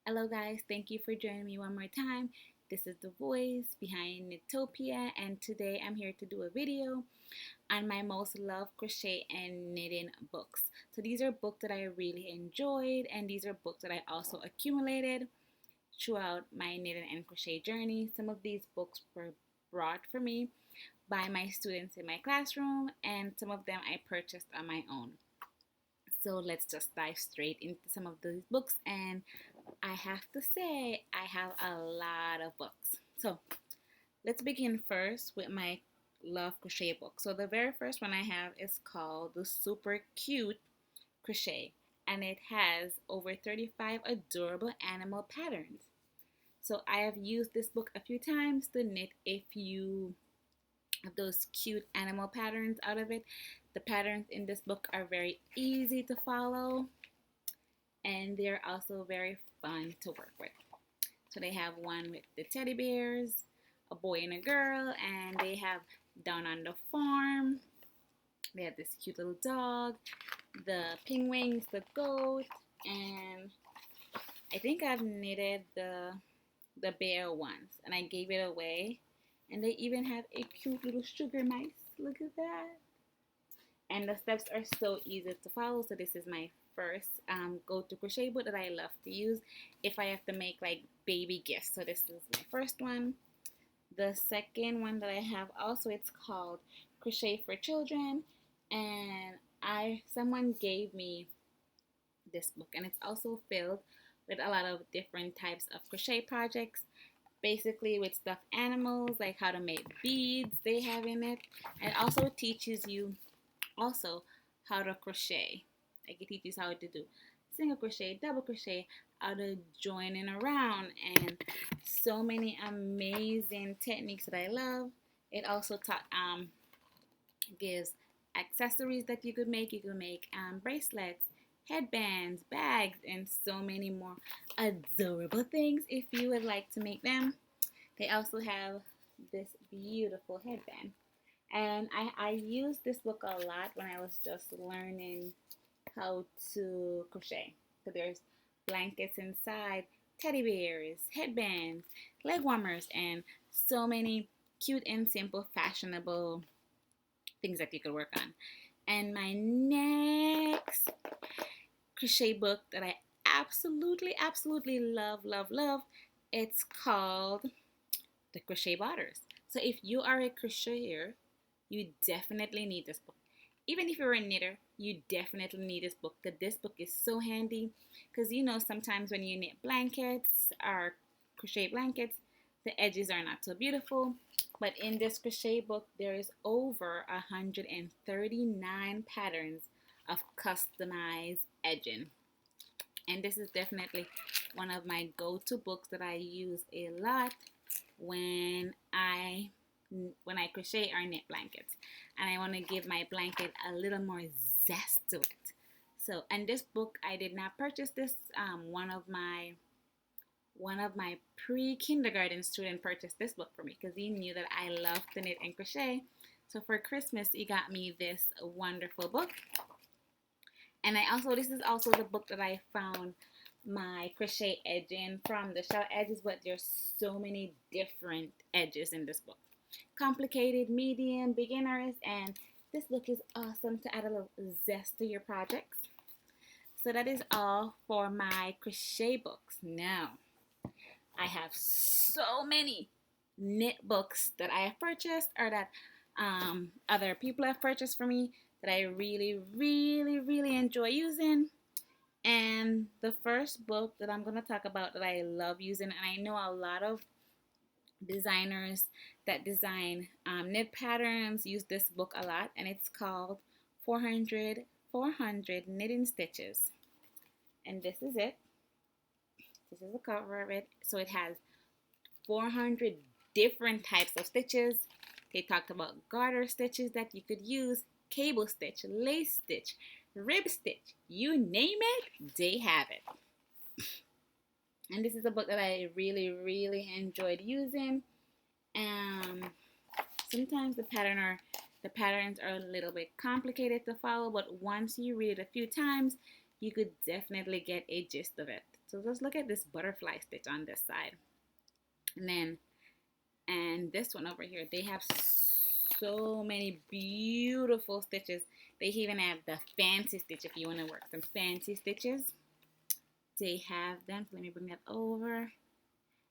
Hello guys, thank you for joining me one more time. This is the voice behind Knitopia, and today I'm here to do a video on my most loved crochet and knitting books. So these are books that I really enjoyed, and these are books that I also accumulated throughout my knitting and crochet journey. Some of these books were brought for me by my students in my classroom, and some of them I purchased on my own. So let's just dive straight into some of these books, and I have to say I have a lot of books. So let's begin first with my love crochet book. So the very first one I have is called the Super Cute Crochet, and it has over 35 adorable animal patterns. So I have used this book a few times to knit a few of those cute animal patterns out of it. The patterns in this book are very easy to follow, and they're also very fun to work with. So they have one with the teddy bears, a boy and a girl, and they have Down on the Farm. They have this cute little dog, the penguins, the goat, and I think I've knitted the bear once, and I gave it away. And they even have a cute little sugar mice. Look at that. And the steps are so easy to follow. So this is my first go-to crochet book that I love to use if I have to make like baby gifts. So this is my first one. The second one that I have also, it's called Crochet for Children, and someone gave me this book, and it's also filled with a lot of different types of crochet projects, basically with stuffed animals, like how to make beads they have in it, and also teaches you also how to crochet. Like it teaches how to do single crochet, double crochet, how to join in around, and so many amazing techniques that I love. It also gives accessories that you could make. You could make bracelets, headbands, bags, and so many more adorable things if you would like to make them. They also have this beautiful headband. And I used this book a lot when I was just learning how to crochet. So there's blankets inside, teddy bears, headbands, leg warmers, and so many cute and simple fashionable things that you could work on. And my next crochet book that I absolutely love, it's called The Crochet Botters. So if you are a crocheter, you definitely need this book. Even if you're a knitter, you definitely need this book, because this book is so handy. Because you know, sometimes when you knit blankets or crochet blankets, the edges are not so beautiful. But in this crochet book, there is over 139 patterns of customized edging. And this is definitely one of my go-to books that I use a lot when I crochet or knit blankets, and I want to give my blanket a little more zest to it. So, and this book, I did not purchase this. One of my pre-kindergarten student purchased this book for me because he knew that I love to knit and crochet. So for Christmas, he got me this wonderful book. And this is also the book that I found my crochet edging from, the sharp edges, but there's so many different edges in this book. Complicated, medium, beginners, and this book is awesome to add a little zest to your projects. So that is all for my crochet books. Now, I have so many knit books that I have purchased, or that other people have purchased for me, that I really enjoy using. And the first book that I'm going to talk about that I love using, and I know a lot of designers that design knit patterns use this book a lot, and it's called 400 Knitting Stitches. And this is it. This is the cover of it. So it has 400 different types of stitches. They talked about garter stitches that you could use, cable stitch, lace stitch, rib stitch, you name it, they have it. And this is a book that I really enjoyed using. Sometimes the patterns are a little bit complicated to follow, but once you read it a few times, you could definitely get a gist of it. So just look at this butterfly stitch on this side. And this one over here, they have so many beautiful stitches. They even have the fancy stitch if you want to work some fancy stitches. They have them. Let me bring that over.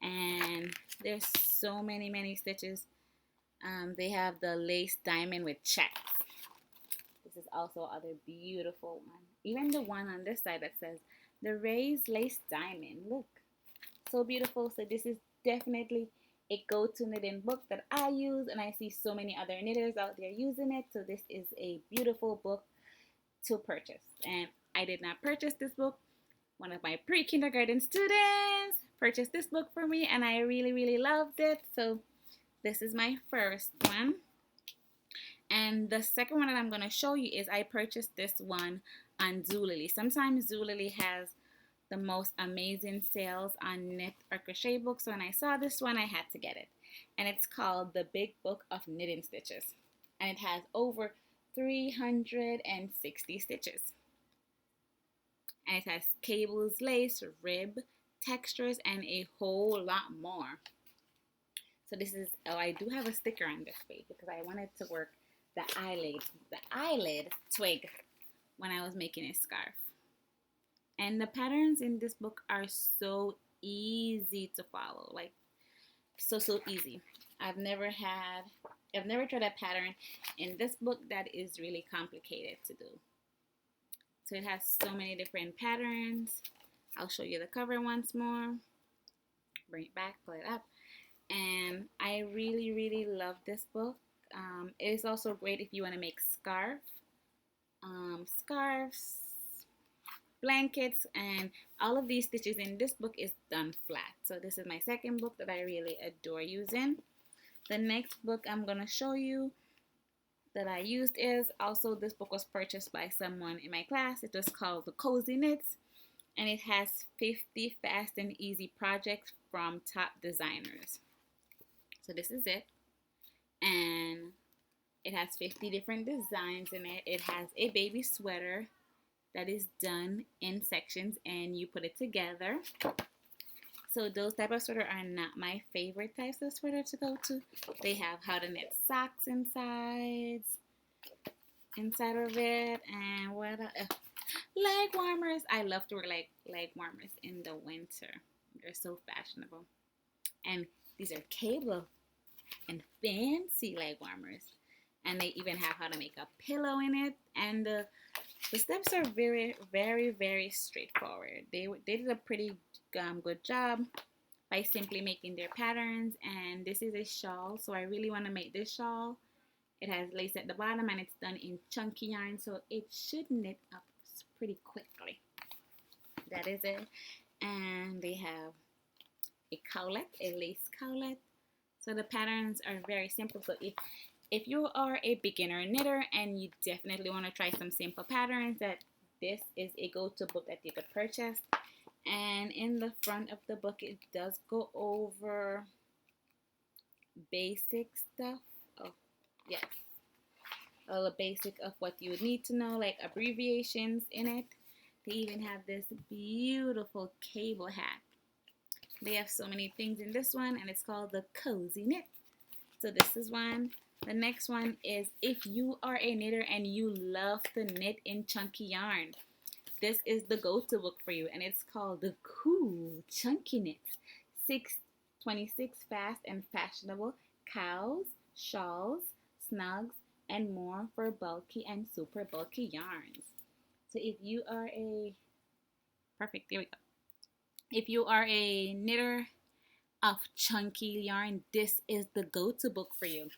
And there's so many stitches. They have the lace diamond with checks. This is also other beautiful one. Even the one on this side that says the raised lace diamond. Look, so beautiful. So this is definitely a go-to knitting book that I use, and I see so many other knitters out there using it. So this is a beautiful book to purchase. And I did not purchase this book. One of my pre-kindergarten students purchased this book for me, and I really loved it. So this is my first one. And the second one that I'm going to show you is I purchased this one on Zulily. Sometimes Zulily has the most amazing sales on knit or crochet books. So when I saw this one, I had to get it. And it's called The Big Book of Knitting Stitches. And it has over 360 stitches. And it has cables, lace, rib, textures, and a whole lot more. So this is, oh, I do have a sticker on this page because I wanted to work the eyelid twig when I was making a scarf. And the patterns in this book are so easy to follow, like so easy. I've never tried a pattern in this book that is really complicated to do. So it has so many different patterns. I'll show you the cover once more. Bring it back, pull it up. And I really love this book. It is also great if you want to make scarves, blankets, and all of these stitches in this book is done flat. So this is my second book that I really adore using. The next book I'm going to show you that I used is also, this book was purchased by someone in my class. It was called The Cozy Knits, and it has 50 fast and easy projects from top designers. So this is it, and it has 50 different designs in it. It has a baby sweater that is done in sections and you put it together. So those type of sweater are not my favorite types of sweater to go to. They have how to knit socks inside of it, and what leg warmers. I love to wear leg warmers in the winter. They're so fashionable. And these are cable and fancy leg warmers. And they even have how to make a pillow in it. And the steps are very straightforward. They did a pretty good job by simply making their patterns. And this is a shawl, so I really want to make this shawl. It has lace at the bottom and it's done in chunky yarn, so it should knit up pretty quickly. That is it. And they have a cowlet, a lace cowlet. So the patterns are very simple. So if you are a beginner knitter and you definitely want to try some simple patterns, that this is a go-to book that you could purchase. And in the front of the book, it does go over basic stuff. Oh, yes. All the basic of what you would need to know, like abbreviations in it. They even have this beautiful cable hat. They have so many things in this one, and it's called The Cozy Knit. So this is one. The next one is if you are a knitter and you love to knit in chunky yarn, this is the go-to book for you, and it's called The Cool Chunky Knits. 626 fast and fashionable cows, shawls, snugs, and more for bulky and super bulky yarns. So if you are a there we go. If you are a knitter of chunky yarn, this is the go-to book for you.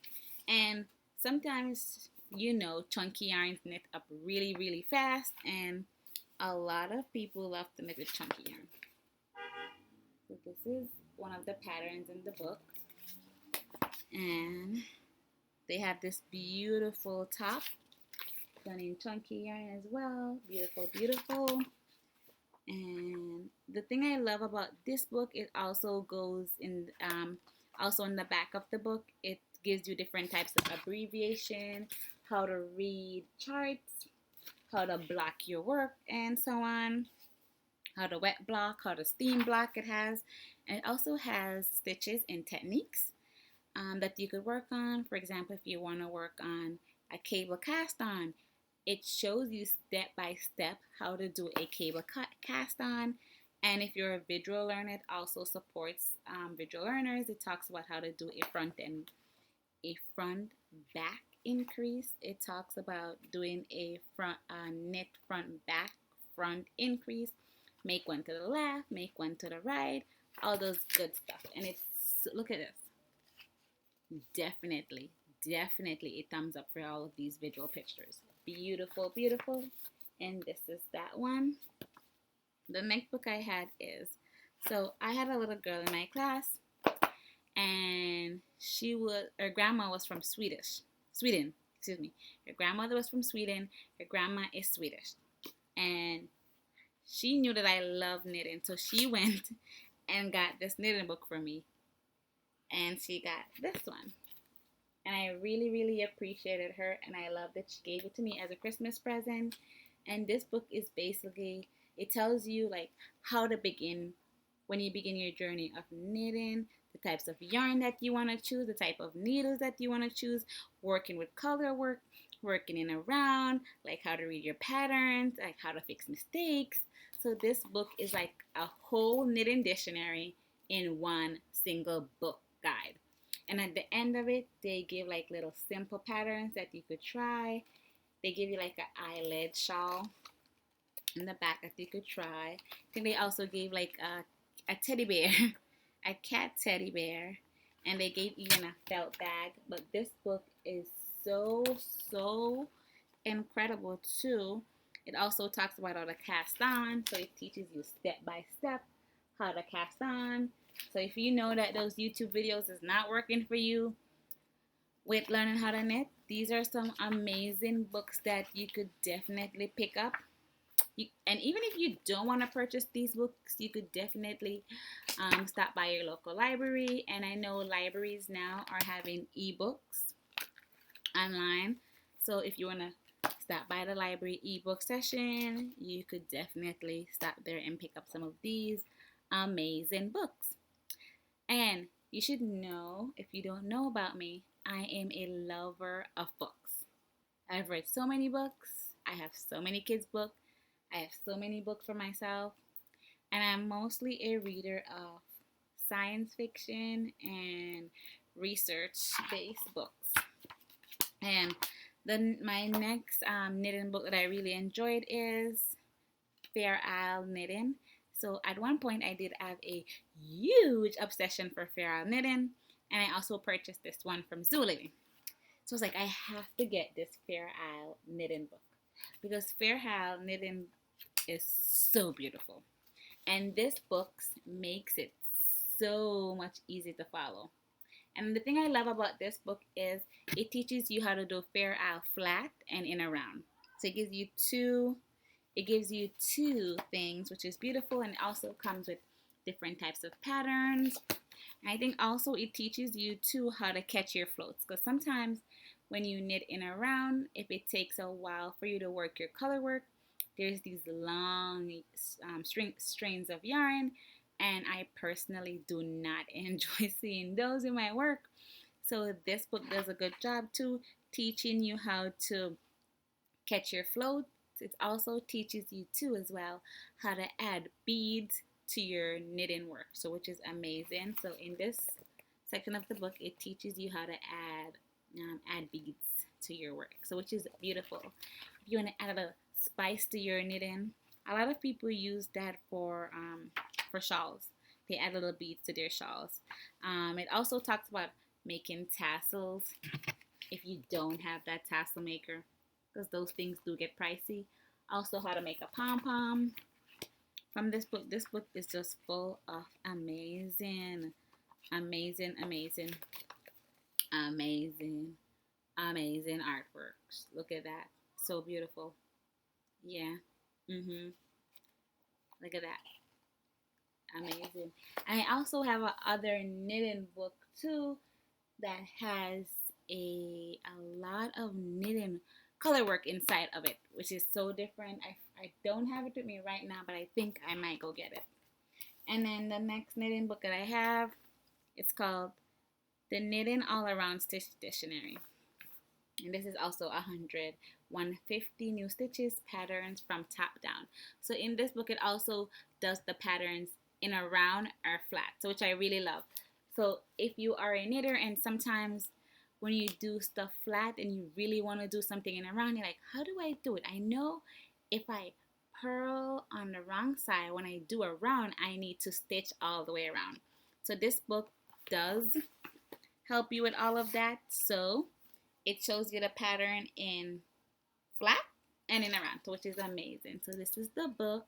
And sometimes, you know, chunky yarns knit up really fast, and a lot of people love to knit with chunky yarn. So this is one of the patterns in the book. And they have this beautiful top done in chunky yarn as well. Beautiful. And the thing I love about this book, it also goes in, also in the back of the book, it gives you different types of abbreviation, how to read charts, how to block your work, and so on. how to wet block, how to steam block it has. And it also has stitches and techniques that you could work on. For example, if you want to work on a cable cast on, it shows you step by step how to do a cable cast on. And if you're a visual learner, it also supports visual learners. It talks about how to do a front back increase. It talks about doing a knit front back front increase. Make one to the left, make one to the right, all those good stuff. And it's, look at this. Definitely a thumbs up for all of these visual pictures. Beautiful, beautiful. And this is that one. The next book I had is, so I had a little girl in my class, and her grandma was from Sweden, excuse me. Her grandmother was from Sweden. Her grandma is Swedish. And she knew that I love knitting, so she went and got this knitting book for me. And she got this one. And I really, really appreciated her, and I love that she gave it to me as a Christmas present. And this book is basically, it tells you like how to begin when you begin your journey of knitting, the types of yarn that you want to choose, the type of needles that you want to choose, working with color work, working in around, like how to read your patterns, like how to fix mistakes. So this book is like a whole knitting dictionary in one single book guide. And at the end of it, they give like little simple patterns that you could try. They give you like an eyelid shawl in the back that you could try. Then they also gave like a teddy bear, a cat teddy bear, and they gave even a felt bag. But this book is so incredible too. It also talks about how to cast on, so it teaches you step by step how to cast on. So if you know that those YouTube videos is not working for you with learning how to knit, these are some amazing books that you could definitely pick up. And even if you don't want to purchase these books, you could definitely stop by your local library. And I know libraries now are having ebooks online. So if you want to stop by the library ebook session, you could definitely stop there and pick up some of these amazing books. And you should know, if you don't know about me, I am a lover of books. I've read so many books. I have so many kids' books. I have so many books for myself. And I'm mostly a reader of science fiction and research-based books. And my next knitting book that I really enjoyed is Fair Isle Knitting. So at one point I did have a huge obsession for Fair Isle Knitting, and I also purchased this one from Zulily. So I was like, I have to get this Fair Isle Knitting book because Fair Isle Knitting is so beautiful. And this book makes it so much easy to follow. And the thing I love about this book is it teaches you how to do Fair Isle flat and in a round. So it gives you two things, which is beautiful, and it also comes with different types of patterns. And I think also it teaches you too how to catch your floats, because sometimes when you knit in a round, if it takes a while for you to work your color work, there's these long strains of yarn, and I personally do not enjoy seeing those in my work. So this book does a good job too, teaching you how to catch your float. It also teaches you too as well how to add beads to your knitting work, so which is amazing. So in this section of the book, it teaches you how to add beads to your work, so which is beautiful. If you want to add a spice to your knitting, a lot of people use that for shawls. They add little beads to their shawls. It also talks about making tassels if you don't have that tassel maker, because those things do get pricey. Also how to make a pom-pom from this book. This book is just full of amazing artworks. Look at that. So beautiful. Yeah. Look at that. Amazing. And I also have a other knitting book too that has a lot of knitting color work inside of it, which is so different. I don't have it with me right now, but I think I might go get it. And then the next knitting book that I have, it's called The Knitting All Around Stitch Dictionary. And this is also 150 new stitches, patterns from top down. So in this book, it also does the patterns in a round or flat, so which I really love. So if you are a knitter and sometimes when you do stuff flat and you really want to do something in a round, you're like, how do I do it? I know if I purl on the wrong side, when I do a round, I need to stitch all the way around. So this book does help you with all of that. So it shows you the pattern in flat and in a round, which is amazing. So this is the book,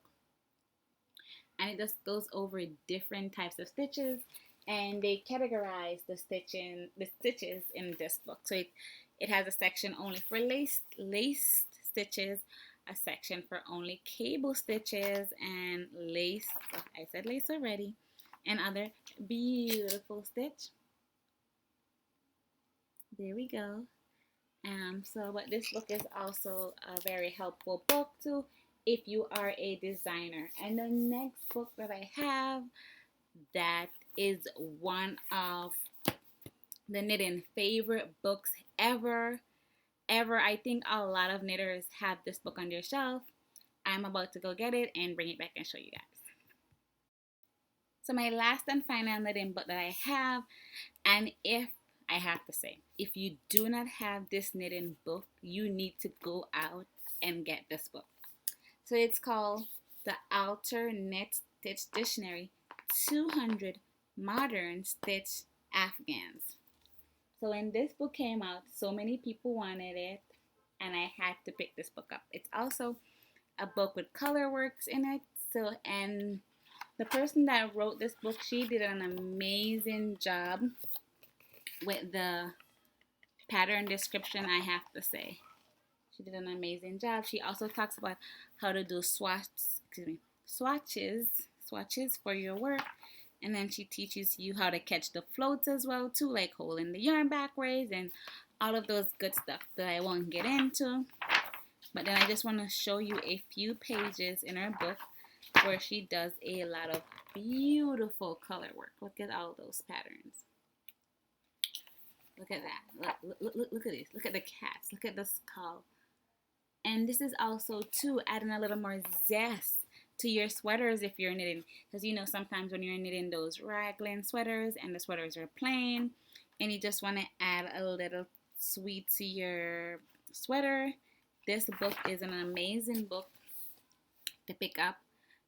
and it just goes over different types of stitches, and they categorize the stitches in this book. So it has a section only for laced stitches, a section for only cable stitches and lace. I said lace already, and other beautiful stitch. There we go. But this book is also a very helpful book too if you are a designer. And the next book that I have, that is one of the knitting favorite books ever. I think a lot of knitters have this book on their shelf. I'm about to go get it and bring it back and show you guys. So my last and final knitting book that I have, and if I have to say, if you do not have this knitting book, you need to go out and get this book. So it's called The Alternate Stitch Dictionary, 200 Modern Stitch Afghans. So when this book came out, so many people wanted it, and I had to pick this book up. It's also a book with color works in it. And the person that wrote this book, she did an amazing job with the pattern description, I have to say. She did an amazing job. She also talks about how to do swatches for your work. And then she teaches you how to catch the floats as well too, like holding the yarn backwards and all of those good stuff that I won't get into. But then I just want to show you a few pages in her book where she does a lot of beautiful color work. Look at all those patterns. Look at that. Look at this. Look at the cats. Look at the skull. And this is also too adding a little more zest to your sweaters if you're knitting, because you know sometimes when you're knitting those raglan sweaters and the sweaters are plain and you just want to add a little sweet to your sweater, this book is an amazing book to pick up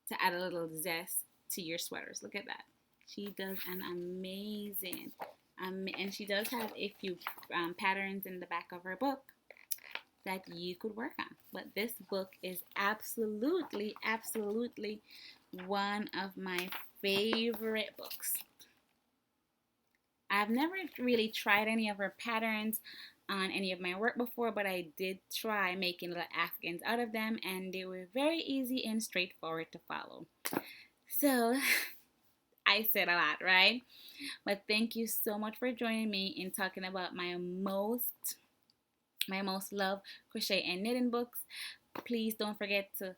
to add a little zest to your sweaters. Look at that. She does an amazing and she does have a few patterns in the back of her book that you could work on. But this book is absolutely one of my favorite books. I've never really tried any of her patterns on any of my work before, but I did try making little Afghans out of them, and they were very easy and straightforward to follow. So I said a lot, right? But thank you so much for joining me in talking about my most loved crochet and knitting books. Please don't forget to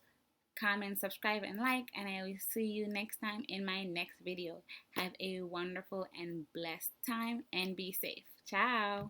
comment, subscribe, and like, and I will see you next time in my next video. Have a wonderful and blessed time and be safe. Ciao.